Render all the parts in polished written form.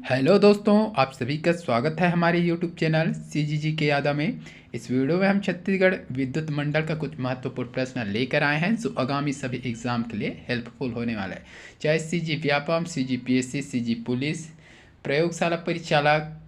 Hello दोस्तों, आप सभी का स्वागत है हमारे यूट्यूब चैनल सीजीजी के यादा में। इस वीडियो में हम छत्तीसगढ़ विद्युत मंडल का कुछ महत्वपूर्ण प्रश्न लेकर आए हैं जो आगामी सभी एग्जाम के लिए हेल्पफुल होने वाला है। चाहे CG Vyapam, CG PSC, CG police, प्रयोगशाला परिचालक,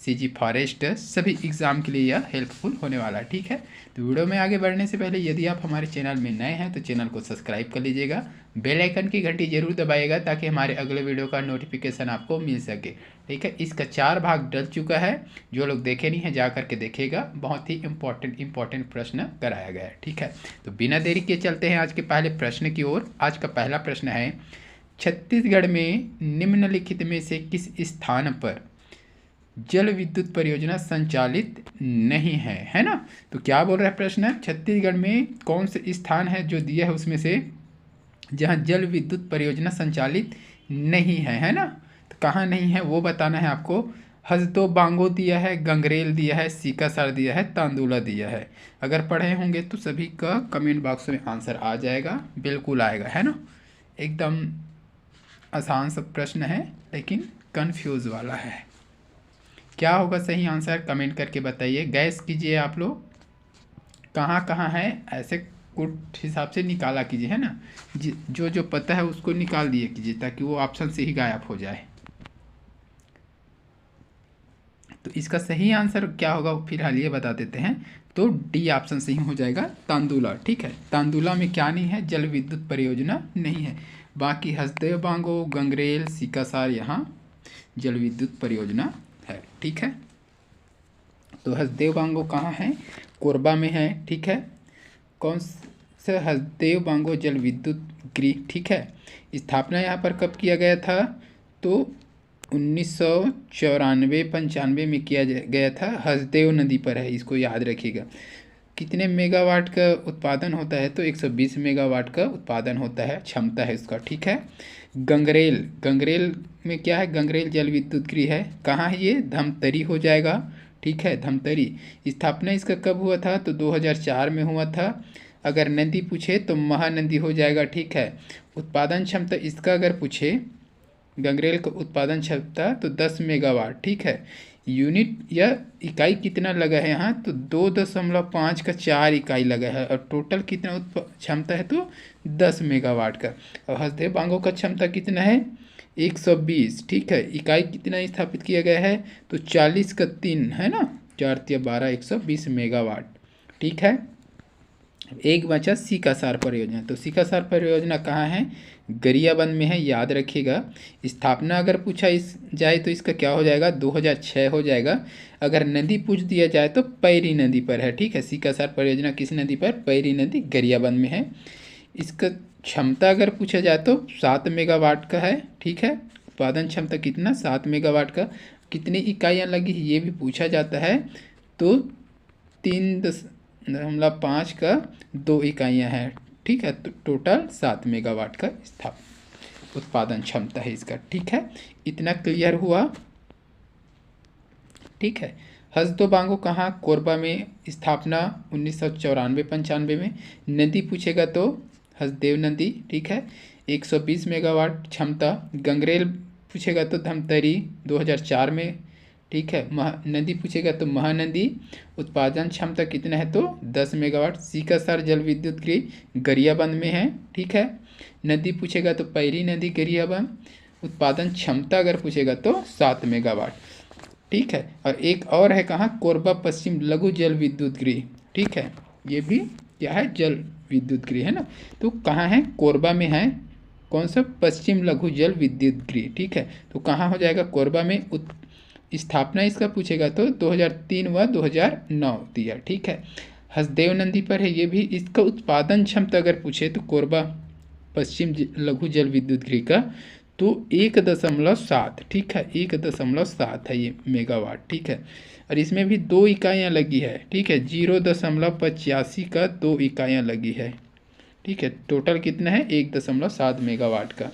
सीजी फॉरेस्ट, सभी एग्ज़ाम के लिए यह हेल्पफुल होने वाला है। ठीक है, तो वीडियो में आगे बढ़ने से पहले यदि आप हमारे चैनल में नए हैं तो चैनल को सब्सक्राइब कर लीजिएगा, बेल आइकन की घंटी जरूर दबाइएगा ताकि हमारे अगले वीडियो का नोटिफिकेशन आपको मिल सके। ठीक है, इसका 4 भाग डल चुका है, जो लोग देखे नहीं हैं जा करके देखेगा। बहुत ही इंपॉर्टेंट प्रश्न कराया गया है। ठीक है, तो बिना देरी के चलते हैं आज के पहले प्रश्न की ओर। आज का पहला प्रश्न है, छत्तीसगढ़ में निम्नलिखित में से किस स्थान पर जल विद्युत परियोजना संचालित नहीं है, है ना। तो क्या बोल रहा है प्रश्न, छत्तीसगढ़ में कौन से स्थान है जो दिया है उसमें से जहाँ जल विद्युत परियोजना संचालित नहीं है ना। तो कहाँ नहीं है वो बताना है आपको। हसदो बांगो दिया है, गंगरेल दिया है, सीकासर दिया है, तांदुला दिया है। अगर पढ़े होंगे तो सभी का कमेंट बॉक्स में आंसर आ जाएगा, बिल्कुल आएगा, है ना। एकदम आसान सा प्रश्न है लेकिन कंफ्यूज वाला है। क्या होगा सही आंसर कमेंट करके बताइए। गैस कीजिए आप लोग कहाँ कहाँ है, ऐसे कुछ हिसाब से निकाला कीजिए, है ना। जो जो पता है उसको निकाल दिए कीजिए ताकि वो ऑप्शन से ही गायब हो जाए। तो इसका सही आंसर क्या होगा फिलहाल ये बता देते हैं। तो डी ऑप्शन सही हो जाएगा, तांदुला। ठीक है, तांदुला में क्या नहीं है, जल विद्युत परियोजना नहीं है। बाकी हसदेव बांगो, गंगरेल, सीकासार यहाँ जल विद्युत परियोजना है। ठीक है, तो हसदेव बांगो कहाँ है, कोरबा में है। ठीक है, कौन सा हसदेव बांगो जल विद्युत गृह। ठीक है, स्थापना यहाँ पर कब किया गया था, तो 1994-95 में किया गया था। हसदेव नदी पर है, इसको याद रखिएगा। कितने मेगावाट का उत्पादन होता है, तो 120 मेगावाट का उत्पादन होता है, क्षमता है इसका। ठीक है, गंगरेल, गंगरेल में क्या है, गंगरेल जल विद्युत गृह है। कहाँ है ये, धमतरी हो जाएगा। ठीक है, धमतरी। स्थापना इसका कब हुआ था, तो 2004 में हुआ था। अगर नदी पूछे तो महानदी हो जाएगा। ठीक है, उत्पादन क्षमता इसका अगर पूछे, गंगरेल का उत्पादन क्षमता तो 10 मेगावाट। ठीक है, यूनिट या इकाई कितना लगा है यहाँ, तो 2.5 का 4 इकाई लगा है। और टोटल कितना क्षमता है, तो 10 मेगावाट का। और हसदेव बांगो का क्षमता कितना है, 120। ठीक है, इकाई कितना स्थापित किया गया है, तो 40 का 3, है ना, 4 या 12, 120 मेगावाट। ठीक है, एक बचा सीकासार परियोजना। तो सीकासार परियोजना कहाँ है, गरियाबंद में है, याद रखिएगा। स्थापना अगर पूछा इस जाए तो इसका क्या हो जाएगा, 2006 हो जाएगा। अगर नदी पूछ दिया जाए तो पैरी नदी पर है। ठीक है, सीकासार परियोजना किस नदी पर, पैरी नदी, गरियाबंद में है। इसका क्षमता अगर पूछा जाए तो 7 मेगावाट का है। ठीक है, उत्पादन क्षमता कितना, 7 मेगावाट का। कितनी इकाइयाँ लगी ये भी पूछा जाता है, तो 3.5 का 2 इकाइयाँ हैं। ठीक है, तो टोटल 7 मेगावाट का उत्पादन क्षमता है इसका। ठीक है, इतना क्लियर हुआ। ठीक है, हसदो बांगो कहाँ, कोरबा में, स्थापना 1994-95 में। नदी पूछेगा तो हसदेव नदी। ठीक है, 120 मेगावाट क्षमता। गंगरेल पूछेगा तो धमतरी 2004 में। ठीक है, नदी पूछेगा तो महानदी। उत्पादन क्षमता कितना है, तो 10 मेगावाट। सीकासार जल विद्युत गृह गरियाबंद में है। ठीक है, नदी पूछेगा तो पैरी नदी, गरियाबंद। उत्पादन क्षमता अगर पूछेगा तो 7 मेगावाट। ठीक है, और एक और है कहाँ, कोरबा पश्चिम लघु जल विद्युत गृह। ठीक है, ये भी क्या है, जल विद्युत गृह है ना। तो कहाँ है, कोरबा में है। कौन सा, पश्चिम लघु जल विद्युत गृह। ठीक है, तो कहाँ हो जाएगा, कोरबा में। स्थापना इसका पूछेगा तो 2003 व 2009 दिया। ठीक है, हसदेव नदी पर है ये भी। इसका उत्पादन क्षमता अगर पूछे तो कोरबा पश्चिम लघु जल विद्युत गृह का तो 1.7। ठीक है, 1.7 है ये मेगावाट। ठीक है, और इसमें भी 2 इकाइयाँ लगी है। ठीक है, 0.85 का 2 इकाइयाँ लगी है। ठीक है, टोटल कितना है, 1.7 मेगावाट का।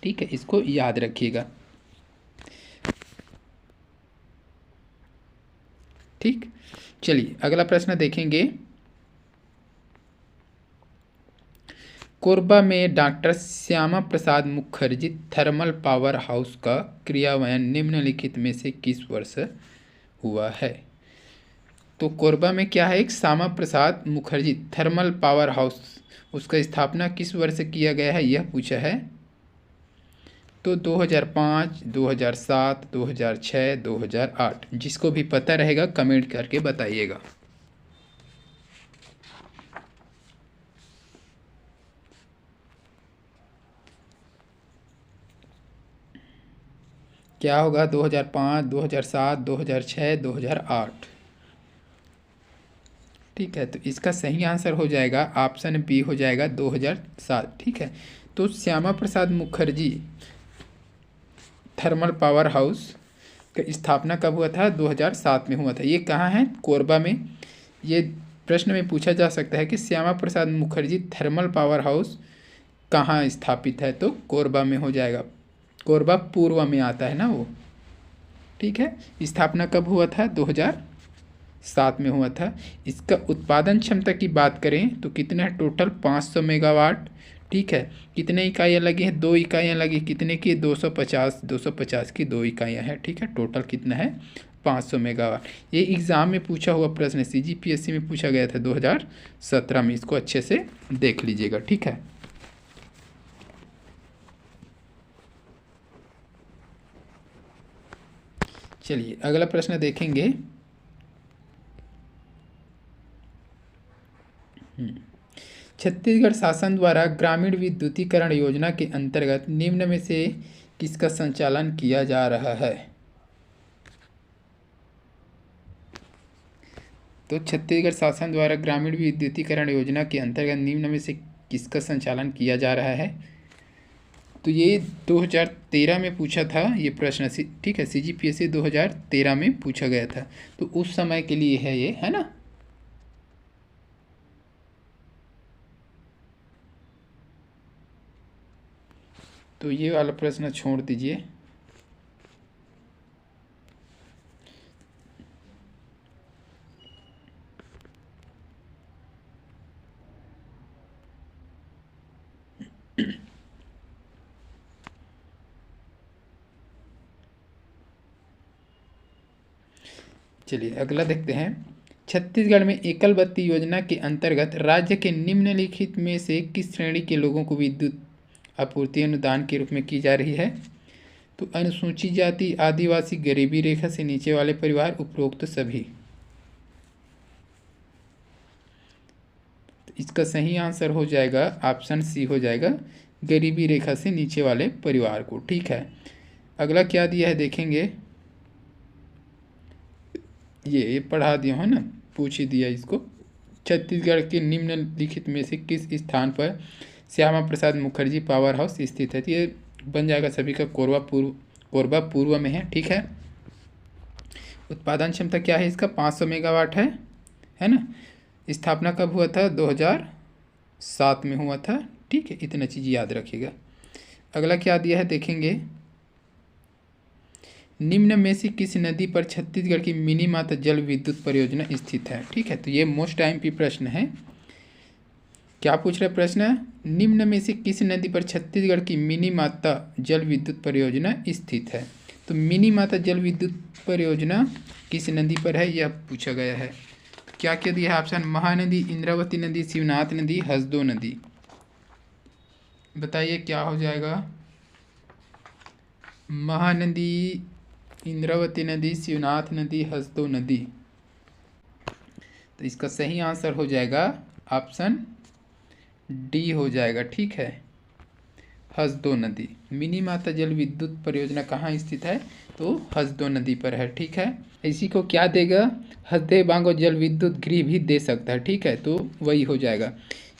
ठीक है, इसको याद रखिएगा। ठीक, चलिए अगला प्रश्न देखेंगे। कोरबा में doctor Shyama Prasad Mukherjee thermal power house का क्रियान्वयन निम्नलिखित में से किस वर्ष हुआ है? तो कोरबा में क्या है, एक Shyama Prasad Mukherjee thermal power house, उसका स्थापना किस वर्ष किया गया है यह पूछा है। तो 2005, 2007, 2006, 2008। जिसको भी पता रहेगा कमेंट करके बताइएगा। क्या होगा? 2005, 2007, 2006, 2008। ठीक है, तो इसका सही आंसर हो जाएगा ऑप्शन बी हो जाएगा 2007। ठीक है, तो Shyama Prasad Mukherjee thermal power house का स्थापना कब हुआ था? 2007 में हुआ था। ये कहाँ है? कोरबा में। ये प्रश्न में पूछा जा सकता है कि Shyama Prasad Mukherjee thermal power house कहाँ स्थापित है? तो कोरबा में हो जाएगा। कोरबा पूर्व में आता है ना वो। ठीक है, स्थापना कब हुआ था? 2007 में हुआ था। इसका उत्पादन क्षमता की बात करें तो कितना है? Total 500 megawatt. ठीक है, कितने इकाइयाँ लगी हैं? 2 इकाइयाँ लगी। कितने की? 250 की 2 इकाइयाँ हैं। ठीक है, टोटल कितना है? 500 मेगावाट। ये एग्ज़ाम में पूछा हुआ प्रश्न है, CGPSC में पूछा गया था 2017 में। इसको अच्छे से देख लीजिएगा। ठीक है, चलिए अगला प्रश्न देखेंगे। छत्तीसगढ़ शासन द्वारा ग्रामीण विद्युतीकरण योजना के अंतर्गत निम्न में से किसका संचालन किया जा रहा है? तो छत्तीसगढ़ शासन द्वारा ग्रामीण विद्युतीकरण योजना के अंतर्गत निम्न में से किसका संचालन किया जा रहा है? तो ये 2013 में पूछा था ये प्रश्न। ठीक है, CGPSC 2013 में पूछा गया था, तो उस समय के लिए है ये, है ना। तो ये वाला प्रश्न छोड़ दीजिए। चलिए अगला देखते हैं। छत्तीसगढ़ में एकल बत्ती योजना के अंतर्गत राज्य के निम्नलिखित में से किस श्रेणी के लोगों को विद्युत आपूर्ति अनुदान के रूप में की जा रही है? तो अनुसूचित जाति, आदिवासी, गरीबी रेखा से नीचे वाले परिवार, उपरोक्त सभी। तो इसका सही आंसर हो जाएगा ऑप्शन सी हो जाएगा, गरीबी रेखा से नीचे वाले परिवार को। ठीक है, अगला क्या दिया है देखेंगे। ये पढ़ा दिया है ना, पूछ ही दिया इसको। छत्तीसगढ़ के निम्नलिखित में से किस स्थान पर श्यामा प्रसाद मुखर्जी पावर हाउस स्थित है? तो ये बन जाएगा सभी का कोरबा पूर्व में है। ठीक है, उत्पादन क्षमता क्या है इसका? 500 मेगावाट है ना। स्थापना कब हुआ था? 2007 में हुआ था। ठीक है, इतना चीज़ याद रखिएगा। अगला क्या दिया है देखेंगे। निम्न में से किस नदी पर छत्तीसगढ़ की मिनी माता जल विद्युत परियोजना स्थित है? ठीक है, तो ये मोस्ट MP प्रश्न है। क्या पूछ रहा है प्रश्न? निम्न में से किस नदी पर छत्तीसगढ़ की मिनी माता जल विद्युत परियोजना स्थित है? तो मिनी माता जल विद्युत परियोजना किस नदी पर है यह पूछा गया है। तो क्या क्या दिया है ऑप्शन? महानदी, इंद्रावती नदी, शिवनाथ नदी, हसदो नदी। बताइए क्या हो जाएगा? महानदी, इंद्रावती नदी, शिवनाथ नदी, हसदो नदी। तो इसका सही आंसर हो जाएगा ऑप्शन डी हो जाएगा। ठीक है, हसदो नदी। मिनी माता जल विद्युत परियोजना कहाँ स्थित है? तो हसदो नदी पर है। ठीक है, इसी को क्या देगा? हसदे बांगो जल विद्युत गृह भी दे सकता है। ठीक है, तो वही हो जाएगा।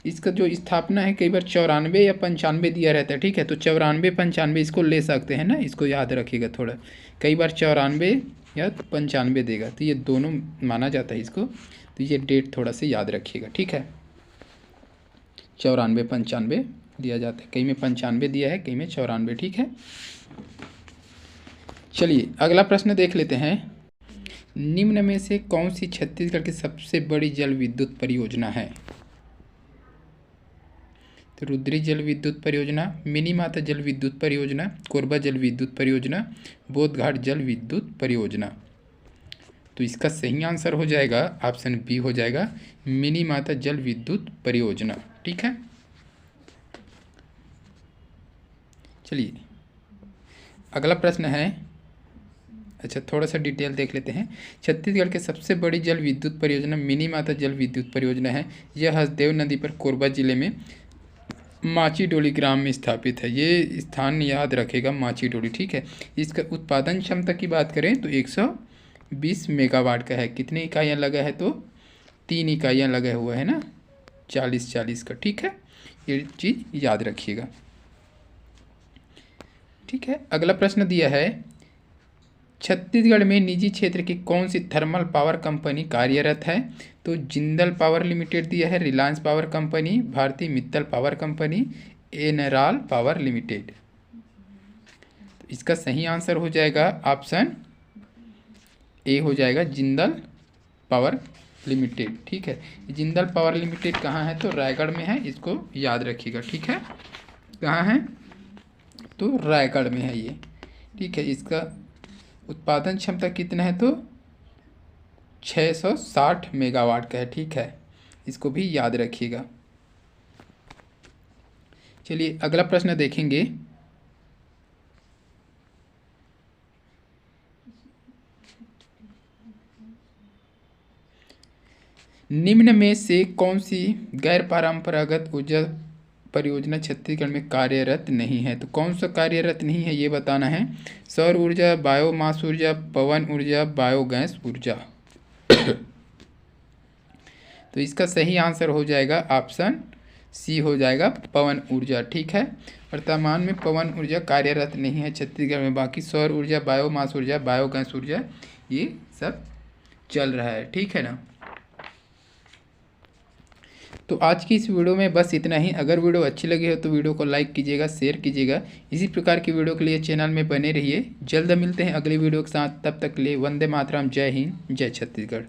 इसका जो स्थापना है कई बार 94 या 95 दिया रहता है। ठीक है, तो 94, 95 इसको ले सकते हैं ना, इसको याद रखिएगा थोड़ा। कई बार 94 या 95 देगा, तो ये दोनों माना जाता है इसको। तो ये डेट थोड़ा सा याद रखिएगा। ठीक है, 94, 95 दिया जाता है। कई में 95 दिया है, कई में 94। ठीक है, चलिए अगला प्रश्न देख लेते हैं। निम्न में से कौन सी छत्तीसगढ़ की सबसे बड़ी जल विद्युत परियोजना है? तो रुद्री जल विद्युत परियोजना, मिनी माता जल विद्युत परियोजना, कोरबा जल विद्युत परियोजना, बोधघाट जल विद्युत परियोजना। तो इसका सही आंसर हो जाएगा ऑप्शन बी हो जाएगा मिनी माता जल विद्युत परियोजना। ठीक है, चलिए अगला प्रश्न है। अच्छा, थोड़ा सा डिटेल देख लेते हैं। छत्तीसगढ़ के सबसे बड़ी जल विद्युत परियोजना मिनी माता जल विद्युत परियोजना है। यह हसदेव नदी पर कोरबा जिले में माचीडोली ग्राम में स्थापित है। ये स्थान याद रखेगा, माचीडोली। ठीक है, इसका उत्पादन क्षमता की बात करें तो 120 मेगावाट का है। कितनी इकाइयाँ लगा है तो 3 इकाइयाँ लगा हुआ है ना, 40-40 का। ठीक है, ये चीज़ याद रखिएगा। ठीक है, अगला प्रश्न दिया है, छत्तीसगढ़ में निजी क्षेत्र की कौन सी थर्मल पावर कंपनी कार्यरत है? तो जिंदल पावर लिमिटेड दिया है, Reliance power company, Bhartiya Mittal power company, एनराल पावर लिमिटेड। तो इसका सही आंसर हो जाएगा ऑप्शन ए हो जाएगा जिंदल पावर लिमिटेड। ठीक है, जिंदल पावर लिमिटेड कहाँ है तो रायगढ़ में है, इसको याद रखिएगा। ठीक है, कहाँ है तो रायगढ़ में है ये। ठीक है, इसका उत्पादन क्षमता कितना है तो 660 मेगावाट का है। ठीक है, इसको भी याद रखिएगा। चलिए अगला प्रश्न देखेंगे। निम्न में से कौन सी गैर परंपरागत ऊर्जा परियोजना छत्तीसगढ़ में कार्यरत नहीं है? तो कौन सा कार्यरत नहीं है ये बताना है। सौर ऊर्जा, बायोमास ऊर्जा, पवन ऊर्जा, बायोगैस ऊर्जा। तो इसका सही आंसर हो जाएगा ऑप्शन सी हो जाएगा पवन ऊर्जा। ठीक है, वर्तमान में पवन ऊर्जा कार्यरत नहीं है छत्तीसगढ़ में। बाकी सौर ऊर्जा, बायोमास ऊर्जा, बायोगैस ऊर्जा ये सब चल रहा है। ठीक है ना। तो आज की इस वीडियो में बस इतना ही। अगर वीडियो अच्छी लगी हो तो वीडियो को लाइक कीजिएगा, शेयर कीजिएगा। इसी प्रकार की वीडियो के लिए चैनल में बने रहिए। जल्द मिलते हैं अगली वीडियो के साथ, तब तक के लिए वंदे मातरम। जय हिंद, जय छत्तीसगढ़।